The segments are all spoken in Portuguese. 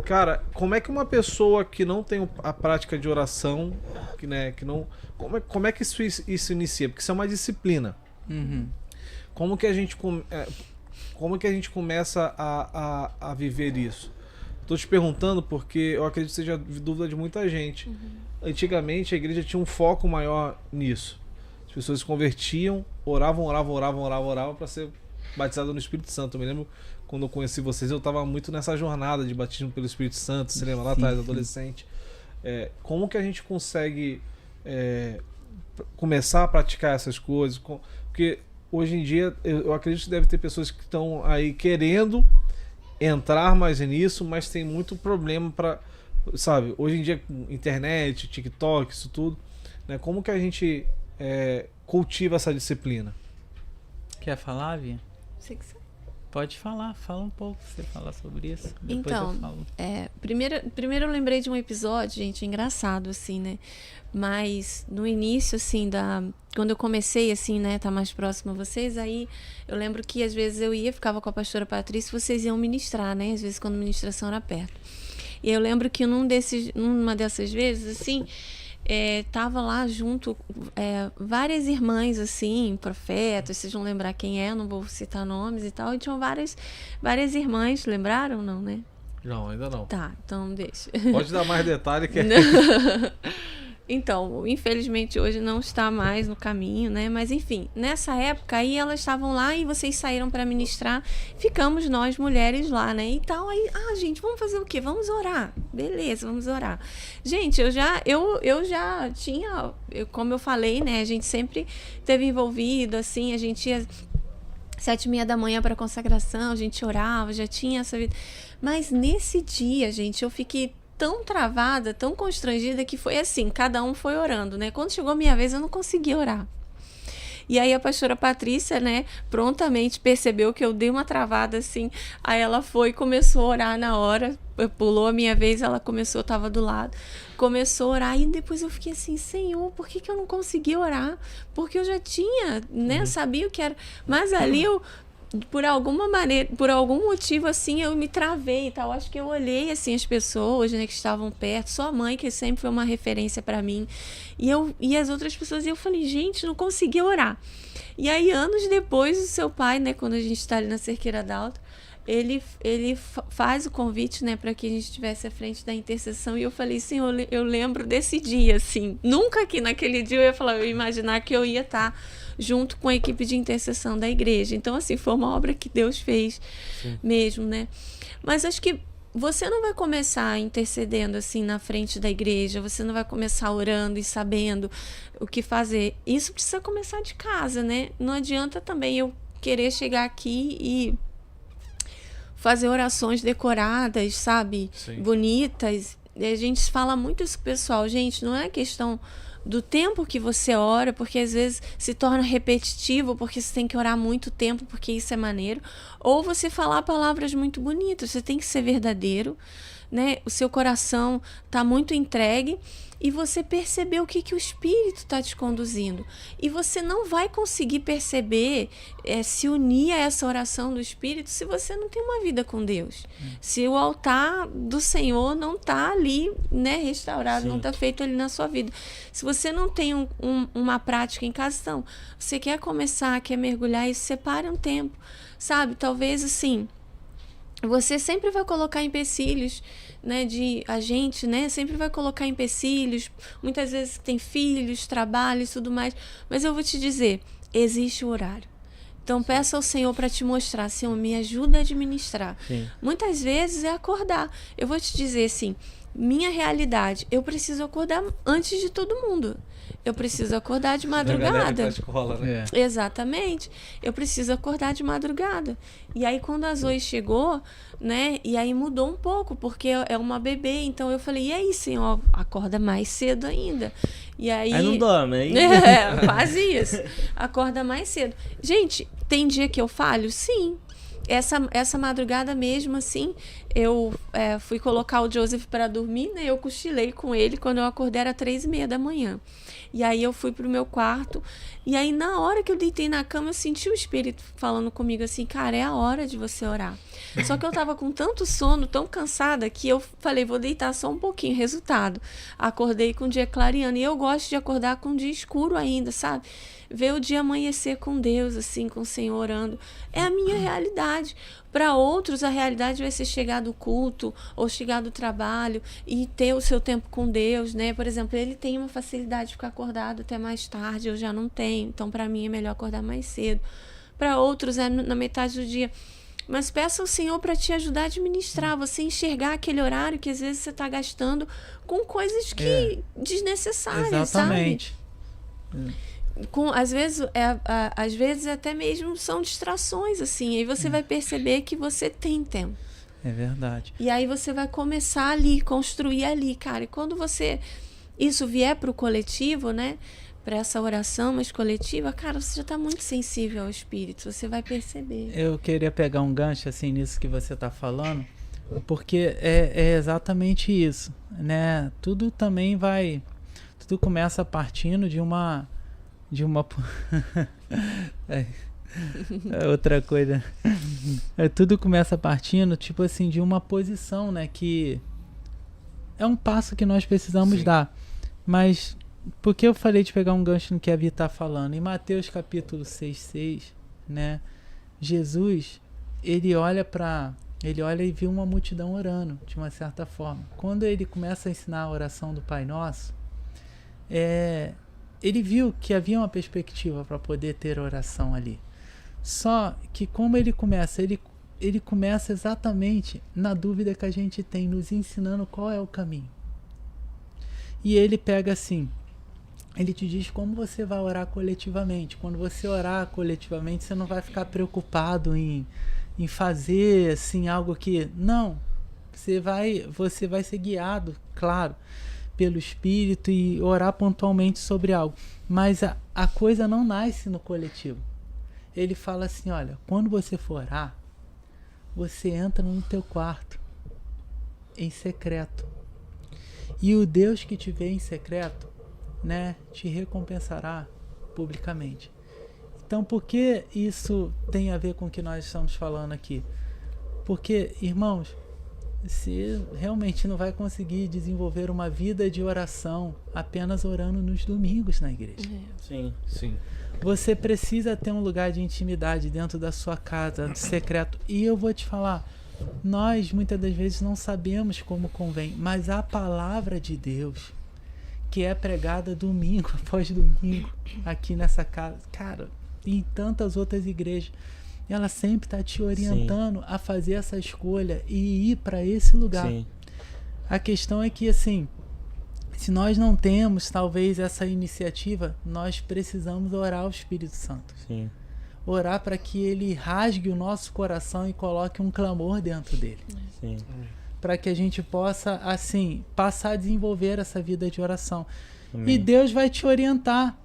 Cara, como é que uma pessoa que não tem a prática de oração, que não, como é que isso inicia? Porque isso é uma disciplina. Uhum. Como que a gente, como que a gente começa a viver isso? Tô te perguntando porque eu acredito que seja dúvida de muita gente. Antigamente a igreja tinha um foco maior nisso. As pessoas se convertiam, oravam para ser batizado no Espírito Santo. Eu me lembro quando eu conheci vocês, eu estava muito nessa jornada de batismo pelo Espírito Santo. Você lembra lá atrás, adolescente? Como que a gente consegue começar a praticar essas coisas? Porque hoje em dia eu acredito que deve ter pessoas que estão aí querendo entrar mais nisso, mas tem muito problema para, sabe, hoje em dia internet, TikTok, isso tudo, né? Como que a gente cultiva essa disciplina? Quer falar, Via? Sei que você... Pode falar, fala um pouco, você fala sobre isso. Depois então, eu falo. Primeiro eu lembrei de um episódio, gente, engraçado, assim, né? Mas no início, assim, quando eu comecei, assim, né, tá mais próximo a vocês, aí eu lembro que às vezes eu ficava com a pastora Patrícia e vocês iam ministrar, né? Às vezes quando a ministração era perto. E eu lembro que numa dessas vezes, assim, tava lá junto várias irmãs, assim, profetas, vocês vão lembrar quem não vou citar nomes e tal, e tinham várias irmãs, lembraram, não, né? Não, ainda não. Tá, então deixa. Pode dar mais detalhe que Então, infelizmente hoje não está mais no caminho, né? Mas enfim, nessa época aí elas estavam lá e vocês saíram para ministrar, ficamos nós mulheres lá, né? E tal, aí, gente, vamos fazer o quê? Vamos orar. Beleza, vamos orar. Gente, eu já tinha, como eu falei, né? A gente sempre teve envolvido, assim, a gente ia 7h30 da manhã para consagração, a gente orava, já tinha essa vida. Mas nesse dia, gente, eu fiquei tão travada, tão constrangida, que foi assim, cada um foi orando, né? Quando chegou a minha vez, eu não consegui orar. E aí a pastora Patrícia, né, prontamente percebeu que eu dei uma travada assim, aí ela foi e começou a orar na hora, pulou a minha vez, ela começou, estava do lado, começou a orar, e depois eu fiquei assim, Senhor, por que eu não consegui orar? Porque eu já tinha, né, sabia o que era, mas ali eu, por alguma maneira, por algum motivo, assim, eu me travei e tal. Acho que eu olhei, assim, as pessoas, né, que estavam perto, sua mãe, que sempre foi uma referência para mim, e as outras pessoas, e eu falei, gente, não consegui orar. E aí, anos depois, o seu pai, né, quando a gente está ali na Cerqueira d'Alto, ele faz o convite, né, para que a gente estivesse à frente da intercessão, e eu falei, Senhor, eu lembro desse dia, assim, nunca que naquele dia eu ia imaginar que eu ia estar junto com a equipe de intercessão da igreja. Então, assim, foi uma obra que Deus fez. Sim. Mesmo, né? Mas acho que você não vai começar intercedendo, assim, na frente da igreja, você não vai começar orando e sabendo o que fazer. Isso precisa começar de casa, né? Não adianta também eu querer chegar aqui e fazer orações decoradas, sabe? Sim. Bonitas. E a gente fala muito isso com o pessoal. Gente, não é questão do tempo que você ora, porque às vezes se torna repetitivo, porque você tem que orar muito tempo, porque isso é maneiro, ou você falar palavras muito bonitas, você tem que ser verdadeiro, né? O seu coração está muito entregue e você perceber o que o Espírito está te conduzindo. E você não vai conseguir perceber, se unir a essa oração do Espírito, se você não tem uma vida com Deus. Se o altar do Senhor não está ali, né, restaurado, sim, não está feito ali na sua vida. Se você não tem uma prática em casa, então, você quer começar, quer mergulhar, e separe um tempo, sabe? Talvez assim, você sempre vai colocar empecilhos, né, a gente, né, sempre vai colocar empecilhos, muitas vezes tem filhos, trabalho e tudo mais, mas eu vou te dizer, existe o horário. Então peça ao Senhor para te mostrar, Senhor, me ajuda a administrar. Sim. Muitas vezes é acordar. Eu vou te dizer assim, minha realidade, eu preciso acordar antes de todo mundo. Eu preciso acordar de madrugada. Escola, né? Exatamente. Eu preciso acordar de madrugada. E aí, quando a Zoe chegou, né? E aí mudou um pouco, porque é uma bebê. Então eu falei, e aí, Senhor, acorda mais cedo ainda. E aí não dorme, hein? Quase isso. Acorda mais cedo. Gente, tem dia que eu falho? Sim. Essa madrugada mesmo, assim, eu fui colocar o Joseph para dormir, né? Eu cochilei com ele, quando eu acordei era 3h30 da manhã. E aí eu fui pro meu quarto, e aí na hora que eu deitei na cama, eu senti o Espírito falando comigo assim, cara, é a hora de você orar. Só que eu tava com tanto sono, tão cansada, que eu falei, vou deitar só um pouquinho. Resultado, acordei com o dia clareando, e eu gosto de acordar com o dia escuro ainda, sabe? Ver o dia amanhecer com Deus, assim, com o Senhor orando. É a minha realidade. Para outros, a realidade vai ser chegar do culto ou chegar do trabalho e ter o seu tempo com Deus, né? Por exemplo, ele tem uma facilidade de ficar acordado até mais tarde, eu já não tenho. Então, para mim, é melhor acordar mais cedo. Para outros, é na metade do dia. Mas peça ao Senhor para te ajudar a administrar, você enxergar aquele horário que às vezes você está gastando com coisas que desnecessárias, exatamente. sabe? Às vezes até mesmo são distrações, assim. Aí você vai perceber que você tem tempo. É verdade. E aí você vai começar ali, construir ali, cara. E quando isso vier para o coletivo, né? Para essa oração mais coletiva, cara, você já está muito sensível ao Espírito. Você vai perceber. Eu queria pegar um gancho assim nisso que você está falando, porque é exatamente isso, né? Tudo começa partindo de uma outra coisa. Tudo começa partindo, tipo assim, de uma posição, né? Que é um passo que nós precisamos dar. Mas, por que eu falei de pegar um gancho no que a Vi está falando? Em Mateus capítulo 6:6, né? Jesus, ele olha e viu uma multidão orando, de uma certa forma. Quando ele começa a ensinar a oração do Pai Nosso, ele viu que havia uma perspectiva para poder ter oração ali. Só que como ele começa exatamente na dúvida que a gente tem, nos ensinando qual é o caminho. E ele pega assim, ele te diz como você vai orar coletivamente. Quando você orar coletivamente, você não vai ficar preocupado em fazer assim algo que... Não, você vai ser guiado, claro, pelo Espírito e orar pontualmente sobre algo. Mas a coisa não nasce no coletivo. Ele fala assim, olha, quando você for orar, você entra no teu quarto, em secreto. E o Deus que te vê em secreto, né, te recompensará publicamente. Então, por que isso tem a ver com o que nós estamos falando aqui? Porque, irmãos, você realmente não vai conseguir desenvolver uma vida de oração apenas orando nos domingos na igreja. Sim. Você precisa ter um lugar de intimidade dentro da sua casa, de secreto. E eu vou te falar, nós muitas das vezes não sabemos como convém, mas a palavra de Deus, que é pregada domingo após domingo aqui nessa casa, cara, e em tantas outras igrejas, ela sempre está te orientando a fazer essa escolha e ir para esse lugar. Sim. A questão é que, assim, se nós não temos talvez essa iniciativa, nós precisamos orar ao Espírito Santo. Sim. Orar para que ele rasgue o nosso coração e coloque um clamor dentro dele. Sim. Para que a gente possa, assim, passar a desenvolver essa vida de oração. Amém. E Deus vai te orientar.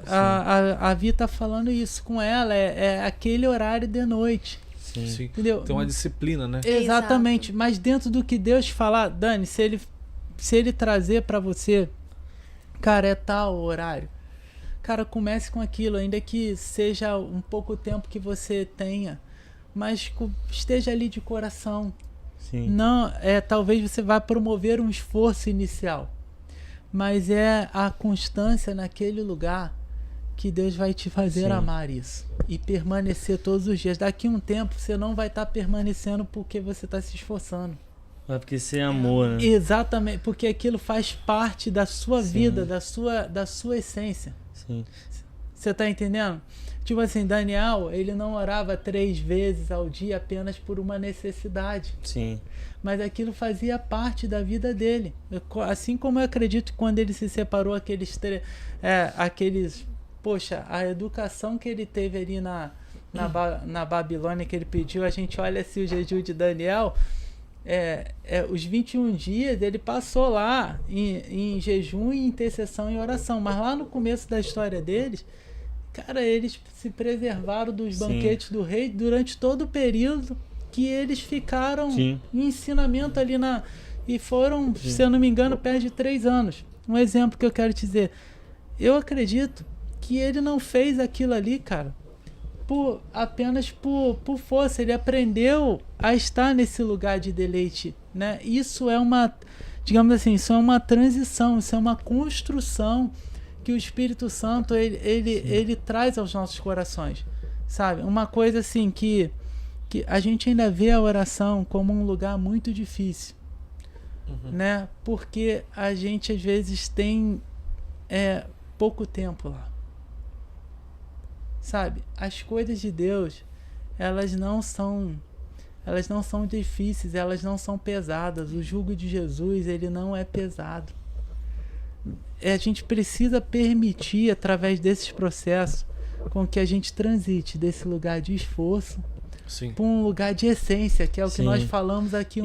A Vi está falando isso com ela, é aquele horário de noite. Sim. Entendeu? Tem uma disciplina, né? Exatamente. Exato. Mas dentro do que Deus falar, Dani, se ele trazer para você, cara, é tal horário. Cara, comece com aquilo, ainda que seja um pouco tempo que você tenha, mas esteja ali de coração. Sim. Não, talvez você vá promover um esforço inicial, mas é a constância naquele lugar que Deus vai te fazer amar isso e permanecer todos os dias. Daqui a um tempo você não vai estar permanecendo porque você está se esforçando. É porque você é amor, né? Exatamente, porque aquilo faz parte da sua vida, da sua essência. Sim. Você tá entendendo? Tipo assim, Daniel, ele não orava 3 vezes ao dia apenas por uma necessidade. Sim. Mas aquilo fazia parte da vida dele. Assim como eu acredito que quando ele se separou, poxa, a educação que ele teve ali na Babilônia, que ele pediu, a gente olha assim o jejum de Daniel, os 21 dias ele passou lá em jejum e intercessão e oração, mas lá no começo da história deles, cara, eles se preservaram dos banquetes do rei durante todo o período que eles ficaram Sim. em ensinamento ali e foram, Sim. se eu não me engano, perto de 3 anos. Um exemplo que eu quero te dizer, eu acredito que ele não fez aquilo ali, cara, apenas por força. Ele aprendeu a estar nesse lugar de deleite, né? Isso é digamos assim, isso é uma transição, isso é uma construção que o Espírito Santo ele traz aos nossos corações, sabe? Uma coisa assim que a gente ainda vê a oração como um lugar muito difícil, né? Porque a gente às vezes tem pouco tempo lá, sabe? As coisas de Deus, elas não são difíceis, elas não são pesadas. O jugo de Jesus, ele não é pesado. A gente precisa permitir, através desses processos, com que a gente transite desse lugar de esforço para um lugar de essência, que é o que nós falamos aqui